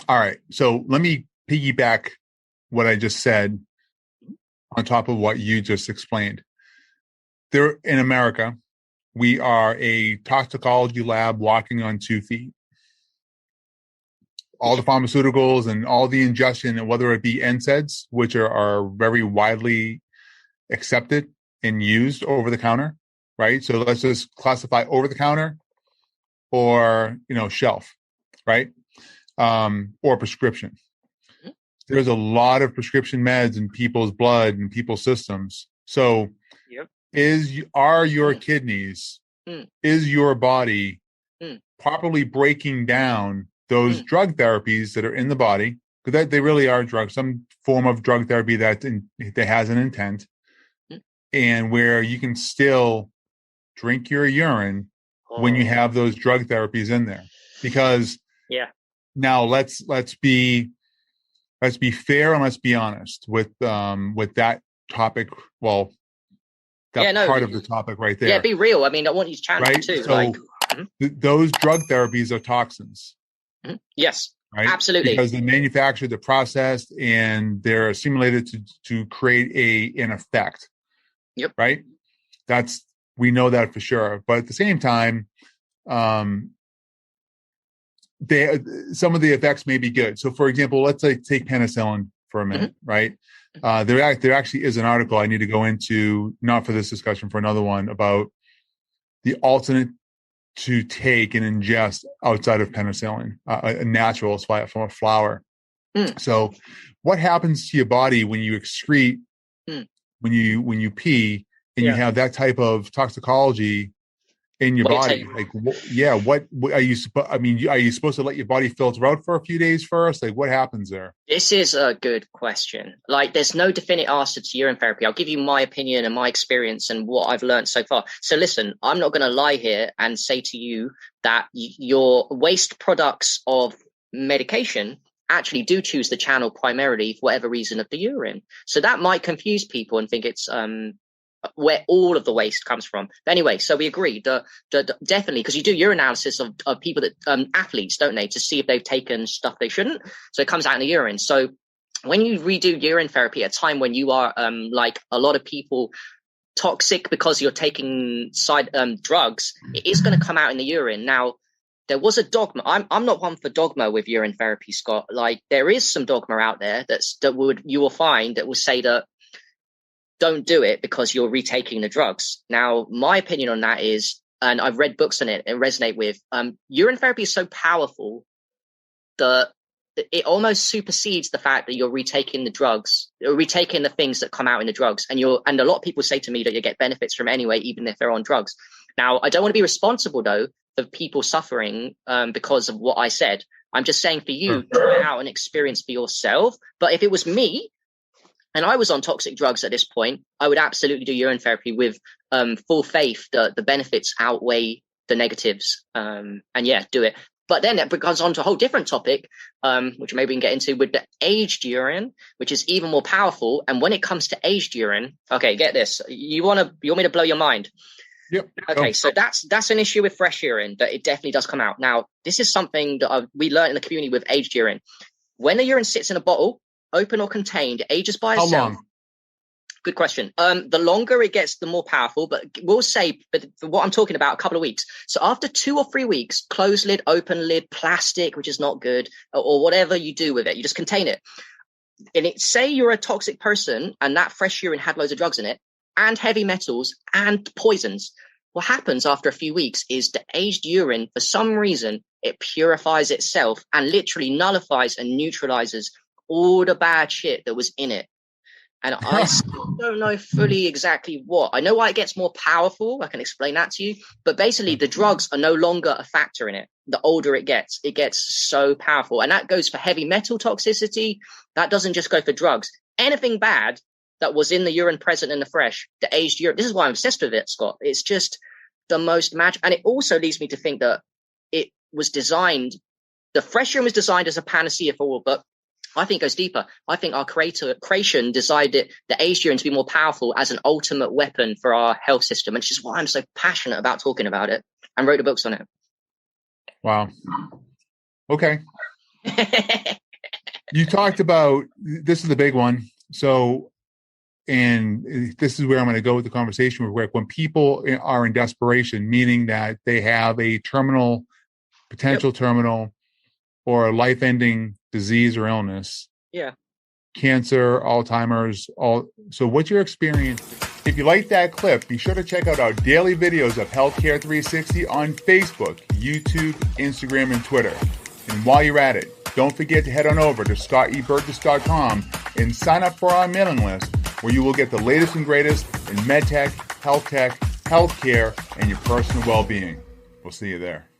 All right. So let me piggyback what I just said on top of what you just explained. There in America, we are a toxicology lab walking on 2 feet. All the pharmaceuticals and all the ingestion, and whether it be NSAIDs, which are very widely accepted and used over the counter, right? So let's just classify over the counter or, shelf, right? Or prescription. There's a lot of prescription meds in people's blood and people's systems. So are your kidneys, is your body properly breaking down those drug therapies that are in the body? Because they really are drugs, some form of drug therapy that has an intent, and where you can still drink your urine when you have those drug therapies in there. Because now let's be fair and let's be honest with that topic. Well, part of the topic right there. Yeah, be real. I mean, I want you to challenge right? too. So those drug therapies are toxins. Yes, right? Absolutely. Because they're manufactured, they're processed, and they're simulated to create an effect. Yep. Right. We know that for sure. But at the same time, some of the effects may be good. So, for example, let's take penicillin for a minute, right? There actually is an article I need to go into, not for this discussion, for another one, about the alternate to take and ingest outside of penicillin, a natural from a flower. So, what happens to your body when you excrete, when you pee, and you have that type of toxicology in your body? Like, what are you? Are you supposed to let your body filter out for a few days first? Like, what happens there? This is a good question. Like, there's no definite answer to urine therapy. I'll give you my opinion and my experience and what I've learned so far. So listen, I'm not going to lie here and say to you that your waste products of medication actually do choose the channel primarily for whatever reason of the urine. So that might confuse people and think it's where all of the waste comes from. But anyway, so we agree definitely, because you do urinalysis of people that athletes, don't they, to see if they've taken stuff they shouldn't. So it comes out in the urine. So when you redo urine therapy at a time when you are like a lot of people toxic because you're taking side drugs, it is going to come out in the urine. Now, there was a dogma. I'm not one for dogma with urine therapy, Scott. Like, there is some dogma out there you will find that will say that don't do it because you're retaking the drugs. Now, my opinion on that is, and I've read books on it and resonate with, urine therapy is so powerful that it almost supersedes the fact that you're retaking the drugs, or retaking the things that come out in the drugs. And a lot of people say to me that you get benefits from anyway, even if they're on drugs. Now, I don't want to be responsible though for people suffering because of what I said. I'm just saying for you, try it out and experience for yourself. But if it was me, and I was on toxic drugs at this point, I would absolutely do urine therapy with full faith that the benefits outweigh the negatives. And do it. But then it goes on to a whole different topic, which maybe we can get into with the aged urine, which is even more powerful. And when it comes to aged urine, okay, get this. You want me to blow your mind? Yep. Okay, so that's an issue with fresh urine, that it definitely does come out. Now, this is something that we learned in the community with aged urine. When the urine sits in a bottle, open or contained, it ages by itself. How long? Good question. The longer it gets, the more powerful, but we'll say, but for what I'm talking about, a couple of weeks. So after 2 or 3 weeks, closed lid, open lid, plastic, which is not good, or whatever you do with it, you just contain it. And say you're a toxic person and that fresh urine had loads of drugs in it and heavy metals and poisons. What happens after a few weeks is the aged urine, for some reason, it purifies itself and literally nullifies and neutralizes all the bad shit that was in it. And I still don't know fully exactly what. I know why it gets more powerful. I can explain that to you. But basically, the drugs are no longer a factor in it. The older it gets so powerful. And that goes for heavy metal toxicity. That doesn't just go for drugs. Anything bad that was in the urine present in the fresh, the aged urine. This is why I'm obsessed with it, Scott. It's just the most magic. And it also leads me to think that it was designed, the fresh urine was designed as a panacea for all, but I think it goes deeper. I think our creation decided the aged urine to be more powerful as an ultimate weapon for our health system, which is why I'm so passionate about talking about it and wrote the books on it. Wow. Okay. You talked about, this is the big one. So, and this is where I'm going to go with the conversation real quick. When people are in desperation, meaning that they have a terminal, potential terminal, or a life-ending disease or illness. Yeah. Cancer, Alzheimer's, so what's your experience? If you like that clip, be sure to check out our daily videos of Healthcare 360 on Facebook, YouTube, Instagram, and Twitter. And while you're at it, don't forget to head on over to scotteburgess.com and sign up for our mailing list, where you will get the latest and greatest in medtech, health tech, healthcare, and your personal well-being. We'll see you there.